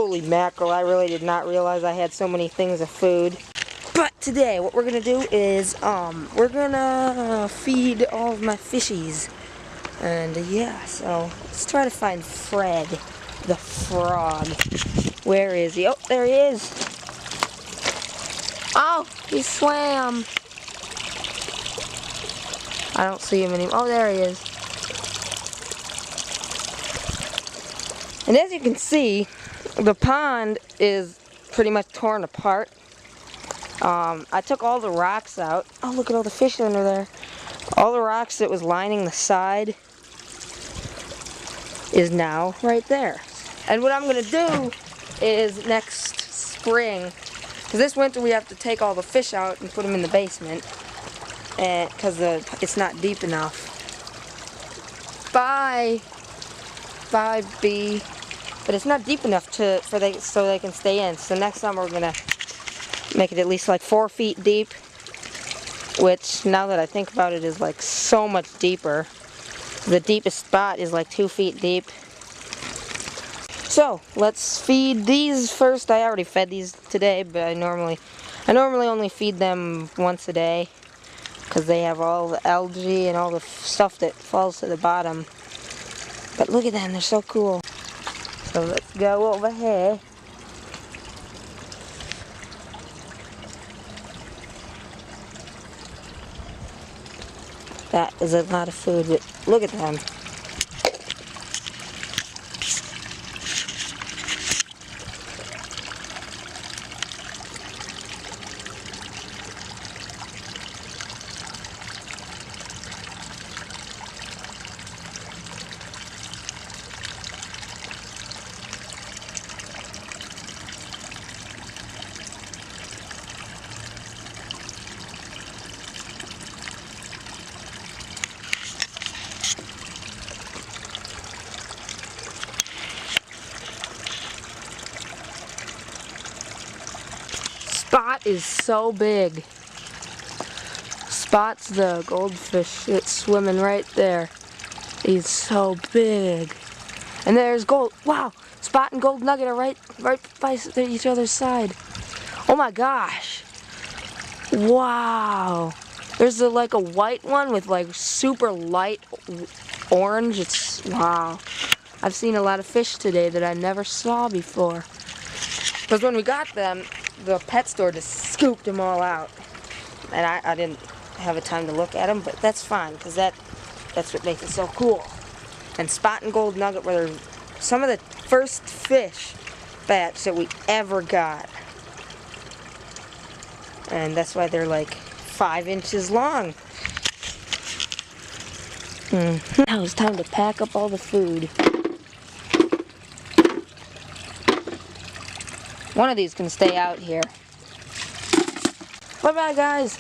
Holy mackerel, I really did not realize I had so many things of food. But today, what we're gonna do is, we're gonna feed all of my fishies. And yeah, so let's try to find Fred, the frog. Where is he? Oh, there he is. Oh, he swam. I don't see him anymore. Oh, there he is. And as you can see, the pond is pretty much torn apart. I took all the rocks out. Oh, look at all the fish under there. All the rocks that was lining the side is now right there. And what I'm going to do is next spring, because this winter we have to take all the fish out and put them in the basement, because it's not deep enough. Bye, B. But it's not deep enough so they can stay in. So next summer we're gonna make it at least like 4 feet deep, which now that I think about it is like so much deeper. The deepest spot is like 2 feet deep. So let's feed these first. I already fed these today, but I normally only feed them once a day because they have all the algae and all the stuff that falls to the bottom. But look at them, they're so cool. So let's go over here. That is a lot of food, but look at them. Spot is so big. Spot's the goldfish that's swimming right there. He's so big. And there's Gold. Wow, Spot and Gold Nugget are right by each other's side. Oh my gosh. Wow. There's like a white one with like super light orange. It's wow. I've seen a lot of fish today that I never saw before. Because when we got them, the pet store just scooped them all out. And I didn't have a time to look at them, but that's fine, because that's what makes it so cool. And Spot and Gold Nugget were some of the first fish batch that we ever got. And that's why they're like 5 inches long. Now it's time to pack up all the food. One of these can stay out here. Bye-bye, guys.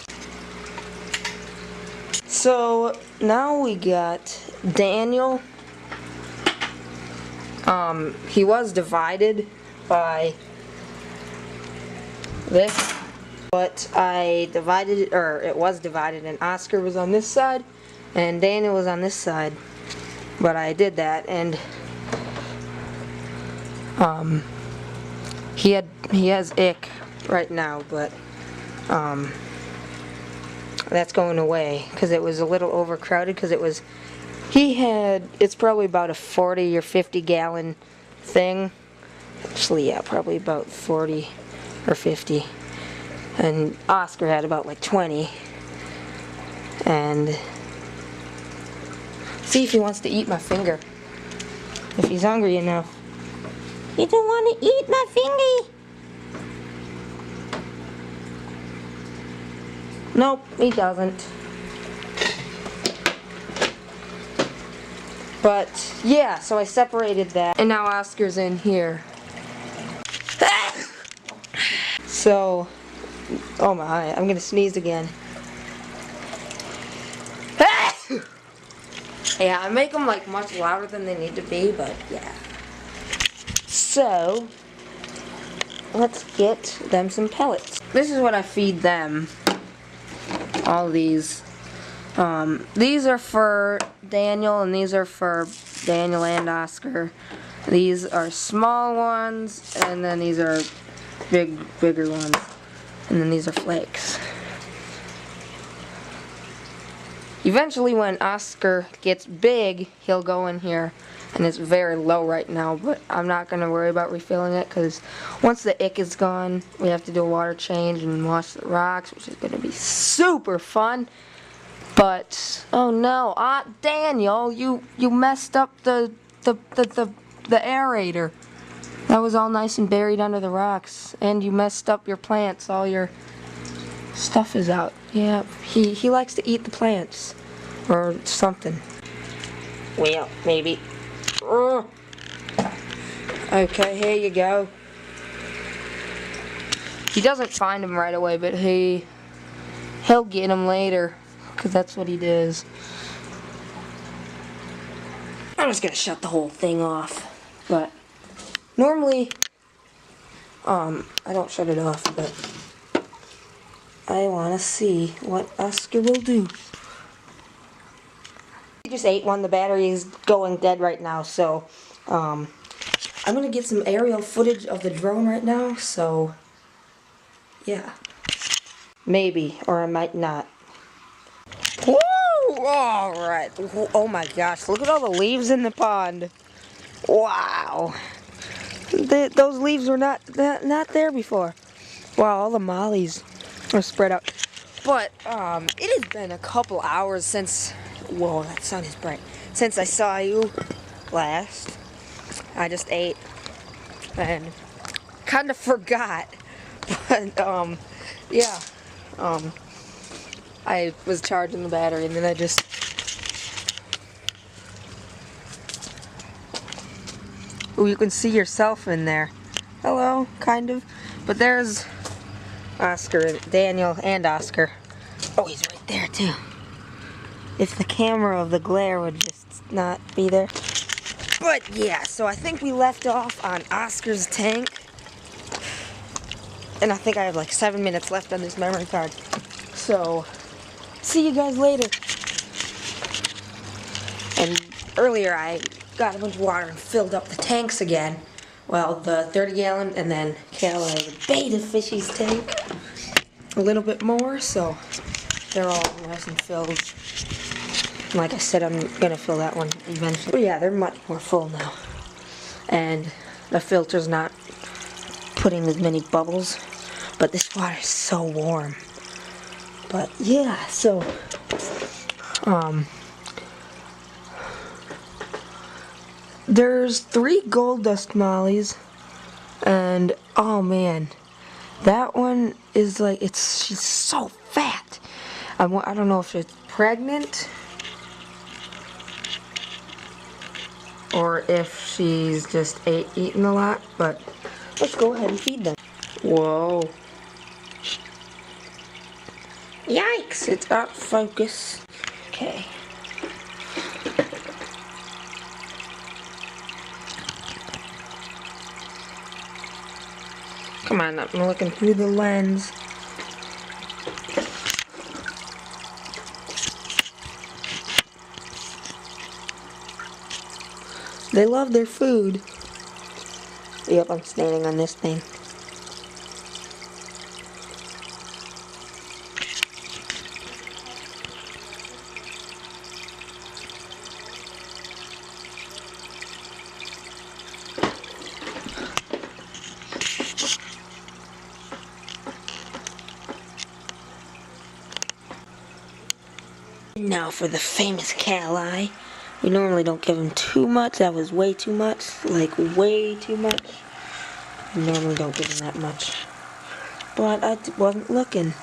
So now we got Daniel. He was divided by this, but I divided it, or it was divided, and Oscar was on this side, and Daniel was on this side. But I did that, and he has ick right now, but that's going away because it was a little overcrowded. Because it's probably about a 40 or 50 gallon thing. Actually, yeah, probably about 40 or 50. And Oscar had about like 20. And see if he wants to eat my finger. If he's hungry enough. You don't want to eat my fingy? Nope, he doesn't. But yeah, so I separated that, and now Oscar's in here. So, oh my, I'm gonna sneeze again. Yeah, I make them like much louder than they need to be, but yeah. So, let's get them some pellets. This is what I feed them. All these These are for Daniel, and these are for Daniel and Oscar. These are small ones, and then these are bigger ones. And then these are flakes. Eventually, when Oscar gets big, he'll go in here. And it's very low right now, but I'm not going to worry about refilling it, because once the ick is gone, we have to do a water change and wash the rocks, which is going to be super fun. But, oh no, Daniel, you messed up the aerator. That was all nice and buried under the rocks. And you messed up your plants. All your stuff is out. Yeah, he likes to eat the plants. Or something. Well, maybe. Okay, here you go. He doesn't find him right away, but he'll get him later, because that's what he does. I'm just gonna shut the whole thing off, but normally I don't shut it off, but I want to see what Oscar will do. He just ate one. The battery is going dead right now, so I'm gonna get some aerial footage of the drone right now, so yeah. Maybe, or I might not. Woo! Alright. Oh my gosh, look at all the leaves in the pond. Wow. Those leaves were not there before. Wow, all the mollies are spread out. But, it has been a couple hours since... Whoa, that sun is bright. Since I saw you last. I just ate and kind of forgot. But, yeah. I was charging the battery, and then I just... Ooh, you can see yourself in there. Hello, kind of. But there's Oscar, Daniel, and Oscar. Oh, he's right there, too. If the camera of the glare would just not be there. But, yeah, so I think we left off on Oscar's tank. And I think I have like 7 minutes left on this memory card. So, see you guys later. And earlier I got a bunch of water and filled up the tanks again. Well, the 30-gallon, and then Kayla, the beta fishies tank, a little bit more, so they're all nice and filled. Like I said, I'm gonna fill that one eventually. But yeah, they're much more full now. And the filter's not putting as many bubbles, but this water is so warm. But yeah, so there's 3 gold dust mollies, and oh man, that one is like, she's so fat. I don't know if it's pregnant or if she's just eating a lot, but let's go ahead and feed them. Whoa. Yikes, it's out of focus. Okay. Come on, I'm looking through the lens. They love their food. Yep, I'm standing on this thing. Now for the famous Kali. We normally don't give him too much. That was way too much. Like, way too much. We normally don't give him that much. But I wasn't looking.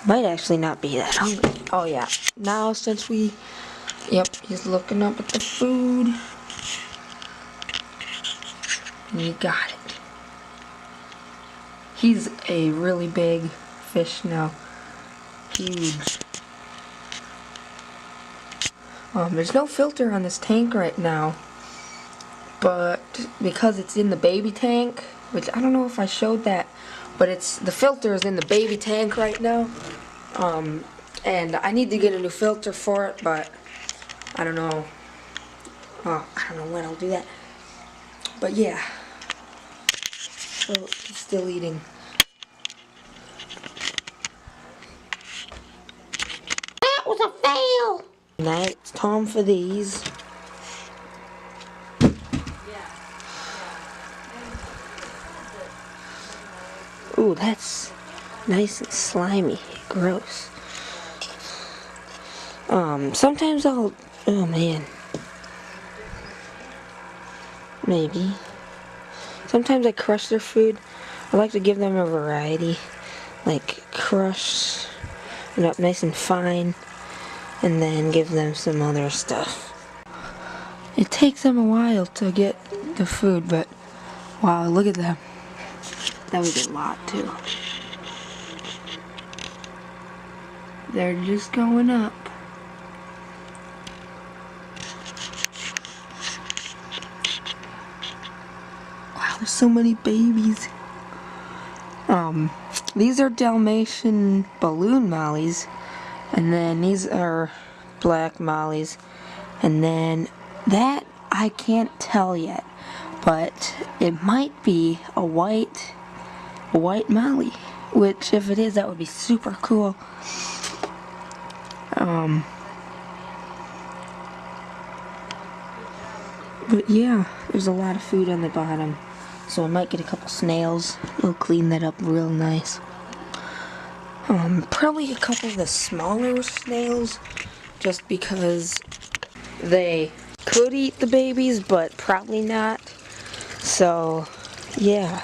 Might actually not be that hungry. Oh yeah. Now since yep, he's looking up at the food. And you got it. He's a really big fish now. Huge. There's no filter on this tank right now, but because it's in the baby tank, which I don't know if I showed that, but the filter is in the baby tank right now. And I need to get a new filter for it, but I don't know. I don't know when I'll do that. But yeah. So he's still eating. That was a fail! Now it's time for these. Ooh, that's nice and slimy. Gross. Sometimes I'll... Oh, man. Maybe. Sometimes I crush their food. I like to give them a variety. Like, crush it up nice and fine. And then give them some other stuff. It takes them a while to get the food, but... Wow, look at them. That was a lot, too. They're just going up. Wow, there's so many babies. These are Dalmatian balloon mollies. And then these are black mollies. And then that I can't tell yet. But it might be a white molly. Which, if it is, that would be super cool. But yeah, there's a lot of food on the bottom. So I might get a couple snails. We'll clean that up real nice. Probably a couple of the smaller snails. Just because they could eat the babies, but probably not. So, yeah.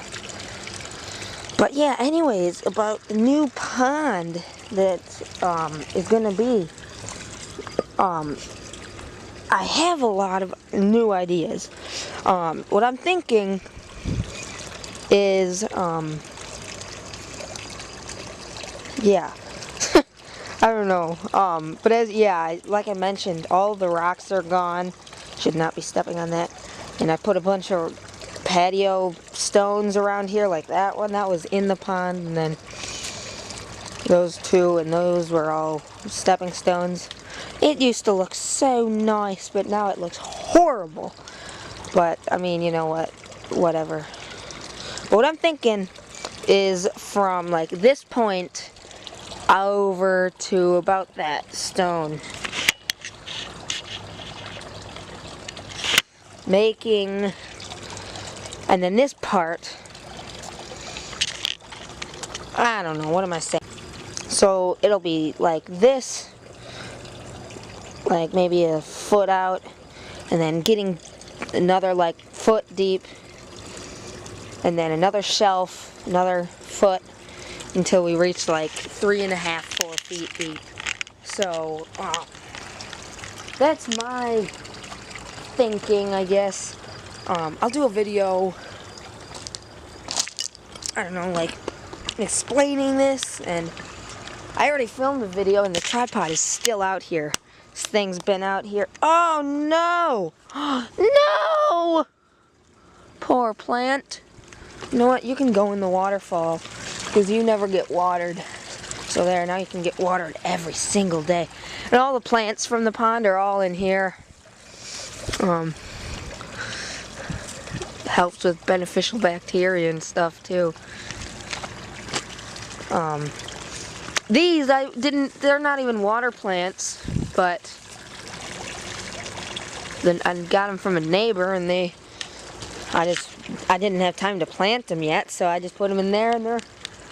But yeah, anyways, about the new pond that is gonna be, I have a lot of new ideas. What I'm thinking is, yeah, I don't know. But like I mentioned, all the rocks are gone. Should not be stepping on that. And I put a bunch of patio stones around here, like that one. That was in the pond, and then those two, and those were all stepping stones. It used to look so nice, but now it looks horrible. But, I mean, you know what? Whatever. But what I'm thinking is from, like, this point over to about that stone. Making... And then this part... I don't know, what am I saying? So, it'll be like this... like maybe a foot out, and then getting another like foot deep, and then another shelf, another foot, until we reach like 3.5, 4 feet deep. So that's my thinking, I guess. I'll do a video, I don't know, like explaining this, and I already filmed the video and the tripod is still out here. This thing's been out here. Oh no! No! Poor plant. You know what? You can go in the waterfall because you never get watered. So there, now you can get watered every single day. And all the plants from the pond are all in here. Helps with beneficial bacteria and stuff too. These, they're not even water plants, but then I got them from a neighbor, and I didn't have time to plant them yet, so I just put them in there, and they're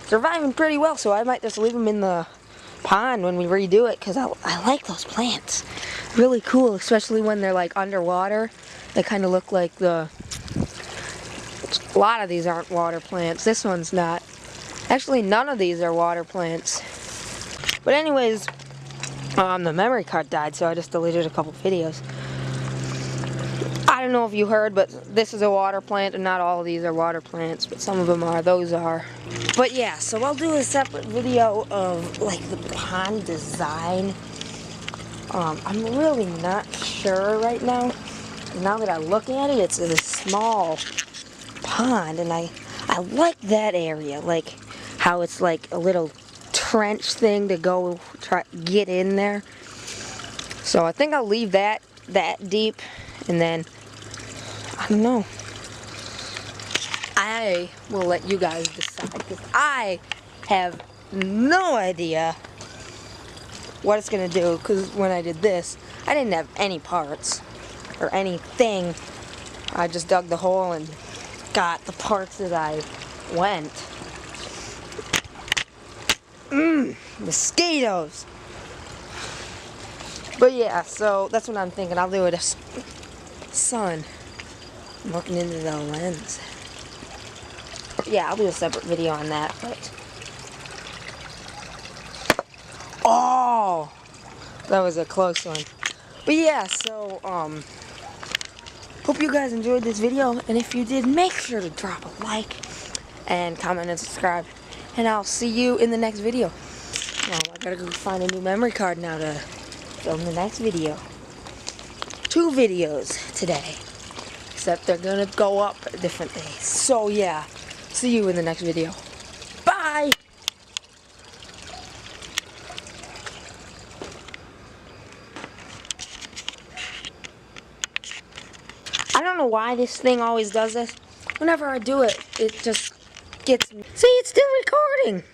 surviving pretty well, so I might just leave them in the pond when we redo it, because I like those plants. Really cool, especially when they're like underwater. They kind of look like a lot of these aren't water plants. This one's not. Actually, none of these are water plants. But anyways, the memory card died, so I just deleted a couple videos. I don't know if you heard, but this is a water plant, and not all of these are water plants, but some of them are. Those are. But yeah, so I'll do a separate video of like the pond design. I'm really not sure right now. Now that I look at it, it's a small pond, and I like that area, like how it's like a little trench thing to go try get in there. So I think I'll leave that deep, and then I don't know. I will let you guys decide, because I have no idea what it's gonna do, because when I did this, I didn't have any parts or anything. I just dug the hole and got the parts as I went. Mosquitoes! But yeah, so that's what I'm thinking. I'll do it as sun. I'm looking into the lens. Yeah, I'll do a separate video on that, but... Oh! That was a close one. But yeah, so, hope you guys enjoyed this video, and if you did, make sure to drop a like, and comment and subscribe, and I'll see you in the next video. Now, I gotta go find a new memory card now to film the next video. 2 videos today, except they're gonna go up different days. So yeah, see you in the next video. Bye! I don't know why this thing always does this. Whenever I do it, it just gets... See, it's still recording!